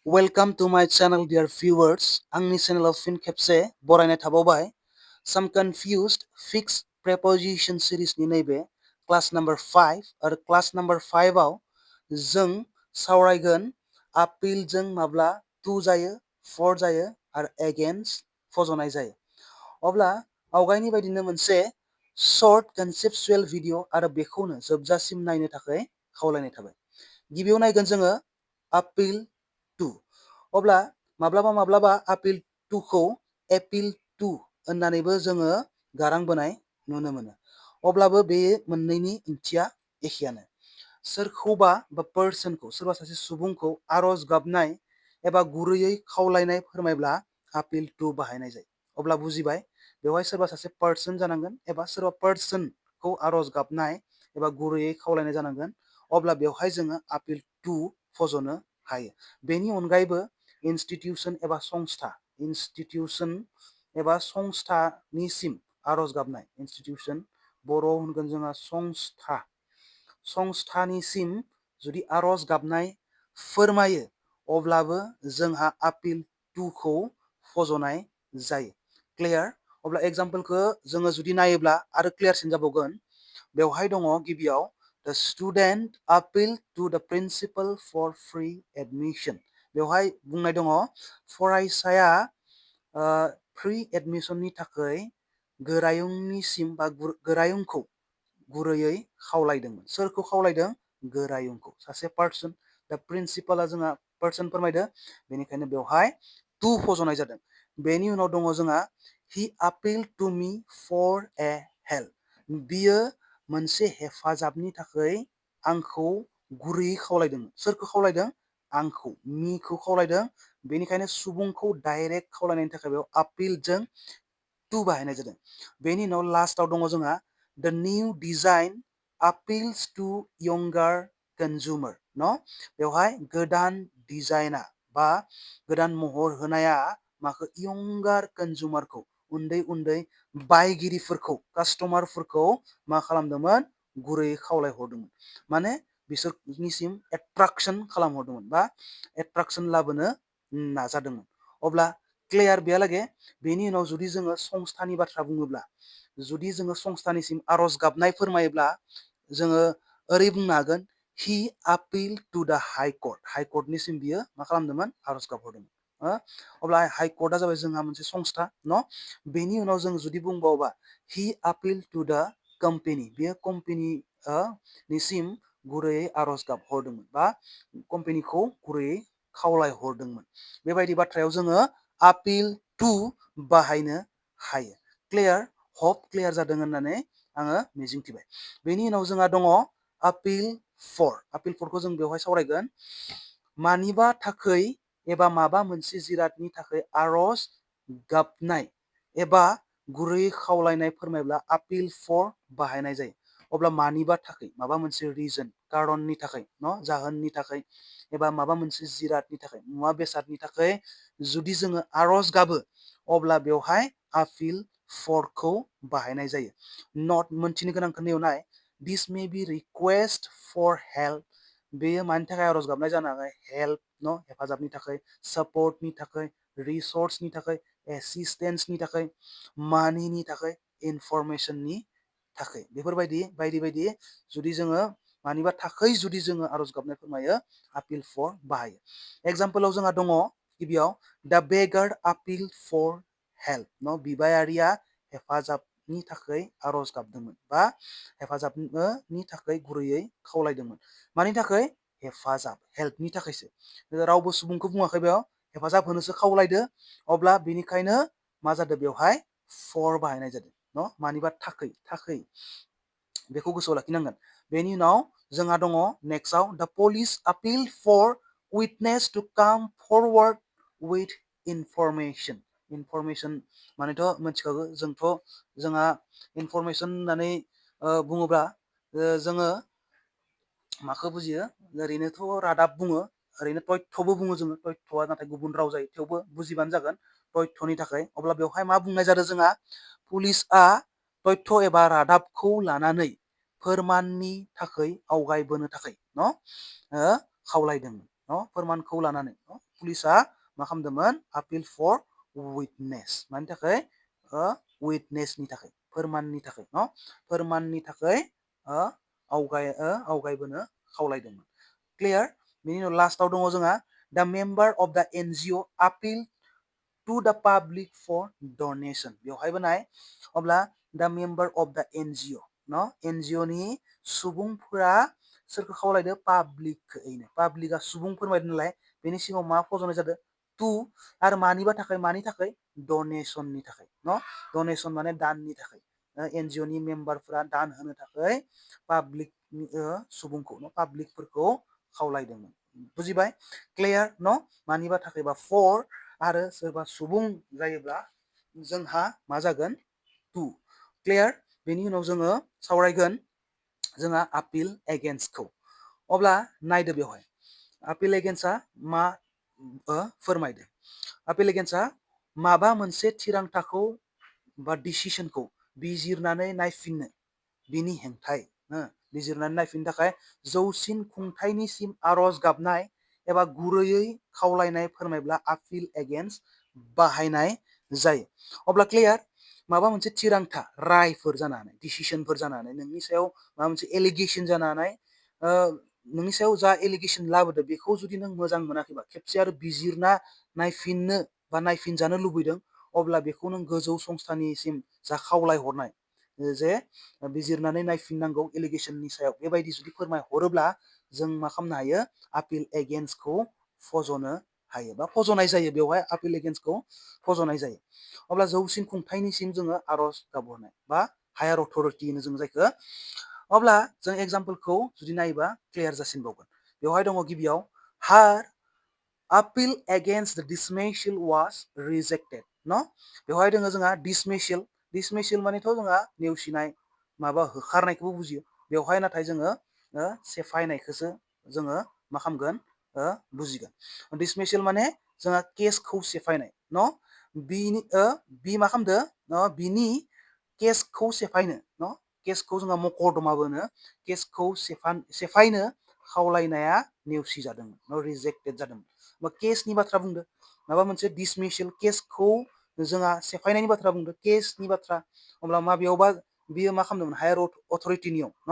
Welcome to my channel, dear viewers. आंनि चेनेलाव फिन खेबसे बरायनाय थाबावबाय. Some confused fixed preposition series-नि नैबे क्लास नम्बर 5 आरो क्लास नम्बर 5 आव जों सावरायगोन appeal-जों माब्ला to जायो, for जायो आरो against फज'नाय जायो. अब्ला आवगायनि बायदिनो मोनसे शर्ट कनसेप्चुएल भिडिअ आरो बेखौनो जोबजासिम नायनो थाखाय खावलायनाय थाबाय. गिबियाव नायगोन जोङो appeal to. अब्ला माब्लाबा appeal to खौ appeal to होननानैबो जोङो गारां बोनाय नुनो मोनो. अब्लाबो बे मोननैनि ओंथिया एखेयानो. सोरखौबा बा पर्सनखौ सोरबा सासे सुबुंखौ आरज गाबनाय एबा गुरैयै खावलायनाय फोरमायब्ला appeal to बाहायनाय जायो. अब्ला बुजिबाय बेवहाय सोरबा सासे पर्सन जानांगोन एबा सोरबा पर्सनखौ आरज गाबनाय एबा गुरैयै खावलायनाय जानांगोन. अब्ला बेवहाय जोङो appeal to फज'नो हायो. बेनि अनगायैबो इनस्टिट्यूशन एबा संस्थानिसिम आरज गाबनाय इनस्टिट्यूशन बर'आव होनगोन जोंहा संस्थानिसिम जुदि आरज गाबनाय फोरमायो अब्लाबो जोंहा appeal to खौ फज'नाय जायो. क्लियार? अब्ला एग्जाम्पलखौ जोङो जुदि नायोब्ला आरो क्लियारसिन जाबावगोन. बेवहाय दङ गिबियाव the student appealed to the principal for free admission. बेवहाय बुंनाय दङ फरायसाया फ्रि एडमिशननि थाखाय गोरायुंनिसिम बा गोरायुंखौ गुरैयै खावलायदोंमोन. सोरखौ खावलायदों? गोरायुंखौ. सासे पार्सन, दा प्रिन्सिपाला जोंहा पार्सन फोरमायदो, बेनिखायनो बेवहाय टु फज'नाय जादों. बेनि उनाव दङ जोंहा he appealed to me for a help. बियो मोनसे हेफाजाबनि थाखाय आंखौ गुरैयै खावलायदोंमोन. सोरखौ खावलायदों? आंखौ, मिखौ खावलायदों. बेनिखायनो सुबुंखौ डाइरेक्ट खावलायनायनि थाखाय बेयाव appeal-जों to बाहायनाय जादों. बेनि उनाव लास्टआव दङ जोंहा the new design appeals to younger consumer. बेवहाय गोदान डिजाइना बा गोदान महर होनाया माखौ younger consumerखौ उन्दै बायगिरिफोरखौ कास्टमारफोरखौ मा खालामदोंमोन? गुरैयै खावलायहरदोंमोन. माने बिसोरनिसिम एट्राक्शन खालामहरदोंमोन बा एट्राक्शन लाबोनो नाजादोंमोन. अब्ला क्लियार बेहालागे? बेनि उनाव जुदि जोङो संस्थानि बाथ्रा बुङोब्ला, जुदि जोङो संस्थानिसिम आरज गाबनाय फोरमायोब्ला जोङो ओरै बुंनो हागोन he appealed to the high court. High कर्टनिसिम बियो मा खालामदोंमोन? आरज गाबहरदोंमोन. अब्ला हाइ कर्टआ जाबाय जोंहा मोनसे संस्था न'? बेनि उनाव जों जुदि बुंबावोबा he appealed to the company. बेयो कम्पेनिनिसिम गुरैयै आरज गाबहरदोंमोन बा कम्पेनिखौ गुरैयै खावलायहरदोंमोन. बेबायदि बाथ्रायाव जोङो appeal to बाहायनो हायो. क्लियार? हप क्लियार जादों होननानै आङो मिजिंथिबाय. बेनि उनाव जोंहा दङ appeal for. appeal forखौ जों बेवहाय सावरायगोन. मानिबा थाखै एबा माबा मोनसे जिरादनि थाखाय आरज गाबनाय एबा गुरैयै खावलायनाय फोरमायब्ला appeal for बाहायनाय जायो. अब्ला मानिबा थाखै, माबा मोनसे रिजन, कारननि थाखाय जाहोननि थाखाय एबा माबा मोनसे जिरादनि थाखाय, मुवा बेसादनि थाखाय जुदि जोङो आरज गाबो अब्ला बेवहाय appeal for खौ बाहायनाय जायो. नट मोनथिनो गोनां खोनायाव नाय this may be request for help. बेयो मानि थाखाय आरज गाबनाय जानो हागौ? हेल्प हेफाजाबनि थाखाय, सापर्टनि थाखाय, रिसर्सनि थाखाय, एसिस्टेन्सनि थाखाय, मानिनि थाखाय, इनफरमेशननि थाखाय. बेफोरबायदि बायदि जुदि जोङो मानिबा थाखै जुदि जोङो आरज गाबनाय फोरमायो appeal for बाहायो. एग्जाम्पलाव जोंहा दङ गिबियाव the beggar appealed for help. बिबायारिया हेफाजाबनि थाखाय आरज गाबदोंमोन बा हेफाजाबनि थाखाय गुरैयै खावलायदोंमोन. मानि थाखाय? हेफाजाब, हेल्पनि थाखायसो. रावबो सुबुंखौ बुङाखै बेयाव, हेफाजाब होनोसो खावलायदो. अब्ला बेनिखायनो मा जादों? बेवहाय for बाहायनाय जादों. मानिबा थाखै बेखौ गोसोआव लाखिनांगोन. बेनि उनाव जोंहा दङ नेक्स्टआव the police appealed for witness to come forward with information. Information मानेथ' मिथिखागौ जोंहा इनफरमेशन होननानै बुङोब्ला जोङो माखौ बुजियो? ओरैनोथ' रादाब बुङो, ओरैनो तथ्यबो बुङो जोङो. तथ्यआ नाथाय गुबुन राव जायो, थेवबो बुजिबानो जागोन तथ्यनि थाखाय. अब्ला बेवहाय मा बुंनाय जादों जोंहा? पुलिसआ तथ्य एबा रादाबखौ लानानै फोरमाननि थाखाय आवगायबोनो थाखाय खावलायदोंमोन. फोरमानखौ लानानै पुलिसा मा खालामदोंमोन appeal for witness मानि थाखाय witnessनि थाखाय फोरमाननि थाखाय न फोरमाननि थाखाय आवगायबोनो खावलायदोंमोन क्लियार बेनि उनाव लास्टआव दङ जोंहा द मेम्बार अफ द एनजिअ appeal to the public for donation बेवहायबो नाय अब्ला द मेम्बार अफ द एनजिअ न एनजिअ नि सुबुंफोरा सोरखौ खावलायदो पाब्लिकआ सुबुं फोरमायदों नालाय बेनि सिगाङाव मा फज'नाय जादों टु आरो मानि थाखाय डनेशननि थाखाय न डनेशन माने दाननि थाखाय एनजिअ नि मेम्बारफोरा दान होनो थाखाय पाब्लिक सुबुंखौ न पाब्लिकफोरखौ खावलायदोंमोन बुजिबाय क्लियार न मानिबा थाखायबा फर आरो सोरबा सुबुं जायोब्ला जोंहा मा जागोन टु क्लियार बेनि उनाव जोङो सावरायगोन जोंहा आपिल एगेन्स्टखौ अब्ला नायदो बेवहाय आपिल एगेन्स्टआ मा फोरमायदो आपिल एगेन्स्टआ माबा मोनसे थिरांथाखौ बा डिसिसनखौ बिजिरनानै नायफिननो बिनि हेंथाय बिजिरनानै नायफिननो थाखाय जौसिन खुंथायनिसिम आर'ज गाबनाय एबा गुरैयै खावलायनाय फोरमायब्ला आपिल एगेन्स्ट बाहायनाय जायो अब्ला क्लियार माबा मोनसे थिरांथा रायफोर जानानै डिसिसनफोर जानानै नोंनि सायाव माबा मोनसे एलिगेसन जानानै नोंनि सायाव जा एलिगेसन लाबोदो बेखौ जुदि नों मोजां मोनाखैबा खेबसे आरो बिजिरना नायफिननो बा नायफिनजानो लुबैदों अब्ला बेखौ नों गोजौ संस्थानिसिम जा खावलाय हरनाय जे बिजिरनानै नायफिननांगौ एलिगेसननि सायाव बेबायदि जुदि फोरमायहरोब्ला जों मा खालामनो हायो आपिल एगेन्स्टखौ फज'नो हायो बा फज'नाय जायो बेवहाय आपिल एगेन्स्टखौ फज'नाय जायो अब्ला जौसिन खुंथायनिसिम जोङो आर'ज गाबहरनाय बा हायार अथरिटि होनो जों जायखौ अब्ला जों एग्जाम्पलखौ जुदि नायोबा क्लियार जासिनबावगोन बेवहाय दङ गिबियाव हार appeal against the dismissal was rejected न बेवहाय दङ जोंहा dismissal मानेथ' जोंहा नेवसिनाय माबा होखारनायखौबो बुजियो बेवहाय नाथाय जोङो सेफायनायखौसो जोङो मा खालामगोन बुजिगोन dismissal माने जोंहा केसखौ सेफायनाय न बि मा खालामदो बिनि केसखौ सेफायनो न केसखौ जोंहा मकर्दमाबो होनो केसखौ सेफायनो खावलायनाया नेवसि जादोंमोन न रिजेक्टेड जादोंमोन केसनि बाथ्रा बुंदो माबा मोनसे डिसमिसल केसखौ जोंहा सेफायनायनि बाथ्रा बुंदो केसनि बाथ्रा अब्ला माबेयावबा बियो मा खालामदोंमोन हायार अथरिटिनियाव न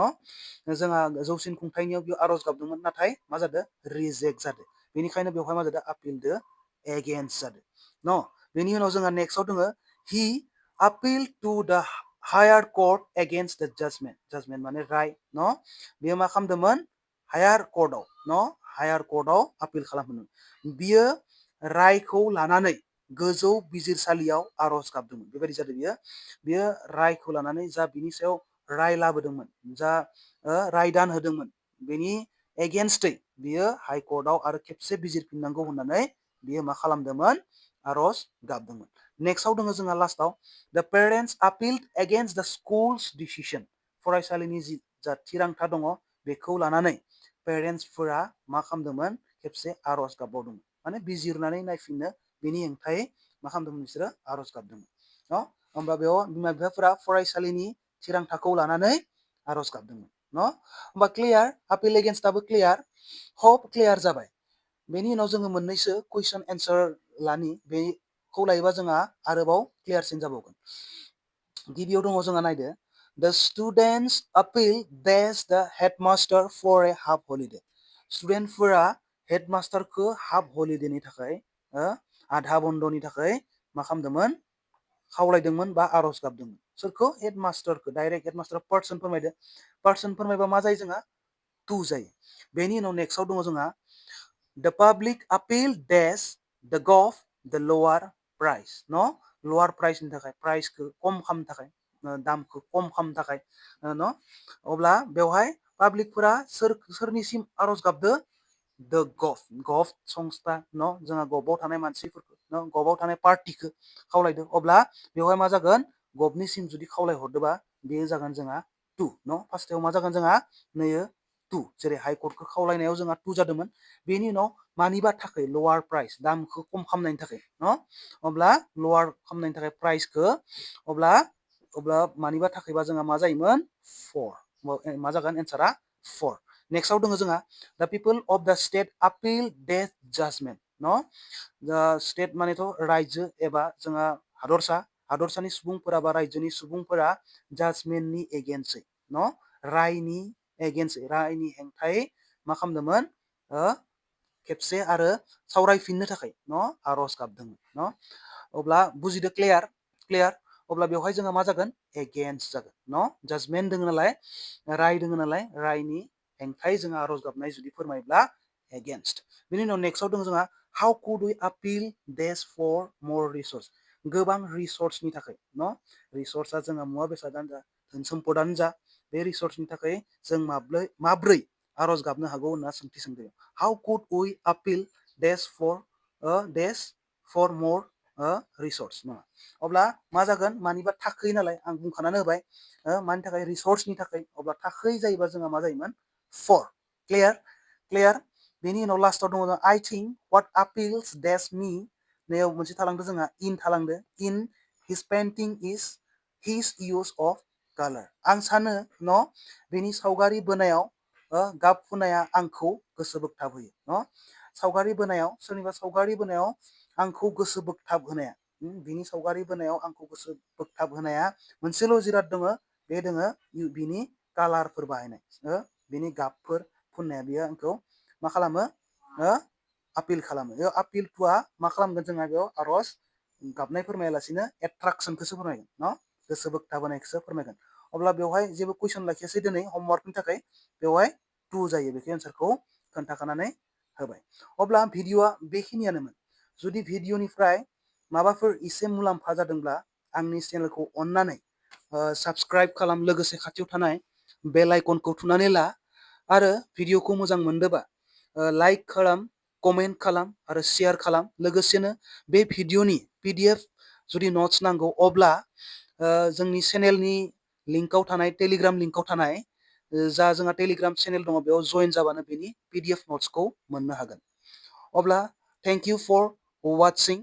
जोंहा जौसिन खुंथायनियाव बियो आर'ज गाबदोंमोन नाथाय मा जादों रिजेक्ट जादों बेनिखायनो बेवहाय मा जादों आपिल दो एगेन्स्ट जादों न बेनि उनाव जोंहा नेक्स्टआव दङ हि appeal to the higher court against the judgment माने राय न बेयो मा खालामदोंमोन हायार कर्टआव आपिल खालामदोंमोन बियो रायखौ लानानै गोजौ बिजिरसालियाव आर'ज गाबदोंमोन बेबायदि जादों बियो रायखौ लानानै जा बिनि सायाव राय लाबोदोंमोन जा राय दान होदोंमोन बेनि एगेन्स्टै बियो हाइ कर्टआव आरो खेबसे बिजिरफिननांगौ होननानै बियो मा खालामदोंमोन आर'ज गाबदोंमोन नेक्स्टआव दङ जोंहा लास्टआव द parents appealed against the school's decision फरायसालिनि जा थिरांथा दङ बेखौ लानानै पेरेन्टसफोरा मा खालामदोंमोन खेबसे आर'ज गाबबावदोंमोन माने बिजिरनानै नायफिननो बेनि हेंथायै मा खालामदोंमोन बिसोरो आर'ज गाबदोंमोन न होमबा बेयाव बिमा बिफाफोरा फरायसालिनि थिरांथाखौ लानानै आर'ज गाबदोंमोन न होमबा क्लियार आपिल एगेन्स्टआबो क्लियार हप क्लियार जाबाय बेनि उनाव जोङो मोननैसो कुइसन एन्सार लानि बेखौ लायोबा जोंहा आरोबाव क्लियारसिन जाबावगोन गिबियाव दङ जोंहा नायदो the students appeal dash the headmaster for a half holiday स्टुडेन्टफोरा हेडमास्टारखौ हाफ हलिडेनि थाखाय आधा बन्दनि थाखाय मा खालामदोंमोन खावलायदोंमोन बा आर'ज गाबदोंमोन सोरखौ हेडमास्टारखौ डाइरेक्ट हेडमास्टार पार्सन फोरमायबा मा जायो जोंहा टु जायो बेनि उनाव नेक्स्टआव दङ जोंहा the public appeal dash the gov the lower price न lower priceनि थाखाय प्राइसखौ खम खालामनो थाखाय दामखौ खम खालामनो थाखाय न अब्ला बेवहाय पाब्लिकफोरा सोरनिसिम आर'ज गाबदो द गभ संस्था न जोंहा गभआव थानाय मानसिफोरखौ न गभआव थानाय पार्टिखौ खावलायदो अब्ला बेवहाय मा जागोन गभनिसिम जुदि खावलायहरदोबा बेयो जागोन जोंहा टु न फार्स्टआव मा जागोन जोंहा नैयो टु जेरै हाइकर्टखौ खावलायनायाव जोंहा टु जादोंमोन बेनि उनाव मानिबा थाखाय लवार प्राइस दामखौ खम खालामनायनि थाखाय न अब्ला लवार खालामनायनि थाखाय प्राइसखौ अब्ला मानिबा थाखायबा जोंहा मा जायोमोन 4 मा जागोन एन्सारा 4 नेक्स्टआव दङ जोंहा द पिपल अफ द स्टेट appeal death judgment न स्टेट मानेथ' रायजो एबा जोंहा हादरसानि सुबुंफोरा बा रायजोनि सुबुंफोरा जाजमेन्टनि एगेन्स्टै न रायनि एगेन्स्टै रायनि हेंथायै मा खालामदोंमोन खेबसे आरो सावरायफिननो थाखाय न आर'ज गाबदोंमोन न अब्ला बुजिदो क्लियार अब्ला बेवहाय जोंहा मा जागोन एगेन्स्ट जागोन न जाजमेन्ट दङ नालाय राय दङ नालाय रायनि हेंथायै जोंहा आर'ज गाबनाय जुदि फोरमायोब्ला एगेन्स्ट बिनि उनाव नेक्स्टआव दङ जोंहा हाउ कुड वी आपिल देस फर मर रिसर्स गोबां रिसर्सनि थाखाय न रिसर्सआ जोंहा मुवा बेसादानो जा धोन सम्पदानो जा बे रिसर्सनि थाखाय जों माब्रै आर'ज गाबनो हागौ होनना सोंथि सोंदों हाउ कुड वी आपिल देस फर मर रिसर्स नङा अब्ला मा जागोन मानिबा थाखै नालाय आं बुंखानानै होबाय मानि थाखाय रिसर्सनि थाखाय अब्ला थाखै जायोबा जोंहा मा जायोमोन फर क्लियार बेनि उनाव लास्टआव दङ आइ थिंक व्हाट आपिल्स देस मी नैयाव मोनसे थालांदो जोंहा इन थालांदो in his painting is his use of colour आं सानो न बेनि सावगारि बोनायाव गाब फुनाया आंखौ गोसो बोगथाब होयो न सावगारि बोनायाव सोरनिबा सावगारि बोनायाव आंखौ गोसो बोगथाब होनाया बिनि सावगारि बोनायाव आंखौ गोसो बोगथाब होनाया मोनसेल' जिराद दङ बे दङ बिनि कालारफोर बाहायनाय बिनि गाबफोर फुननाया बियो आंखौ मा खालामो आपिल खालामो बेयाव आपिल टुआ मा खालामगोन जोंहा बेयाव आर'ज गाबनाय फोरमायालासिनो एट्राक्सनखौसो फोरमायगोन न गोसो बोगथाबहोनायखौसो फोरमायगोन अब्ला बेवहाय जेबो कुइसन लाखियासै दिनै हमवार्कनि थाखाय बेवहाय टु जायो बेखौ एन्सारखौ खोन्थाखानानै होबाय अब्ला भिडिअआ बेखिनियानोमोन जुदि भिडिअनिफ्राय माबाफोर एसे मुलाम्फा जादोंब्ला आंनि चेनेलखौ अननानै साबस्क्राइब खालाम लोगोसे खाथियाव थानाय बेल आइकनखौ थुनानै ला आरो भिडिअखौ मोजां मोनदोंबा लाइक खालाम कमेन्ट खालाम आरो शेयार खालाम लोगोसेनो बे भिडिअनि PDF जुदि नट्स नांगौ अब्ला जोंनि चेनेलनि लिंकआव थानाय टेलिग्राम लिंकआव थानाय जा जोंहा टेलिग्राम चेनेल दङ बेयाव जइन जाबानो बेनि PDF नट्सखौ मोननो हागोन अब्ला थेंक इउ फर वाचिं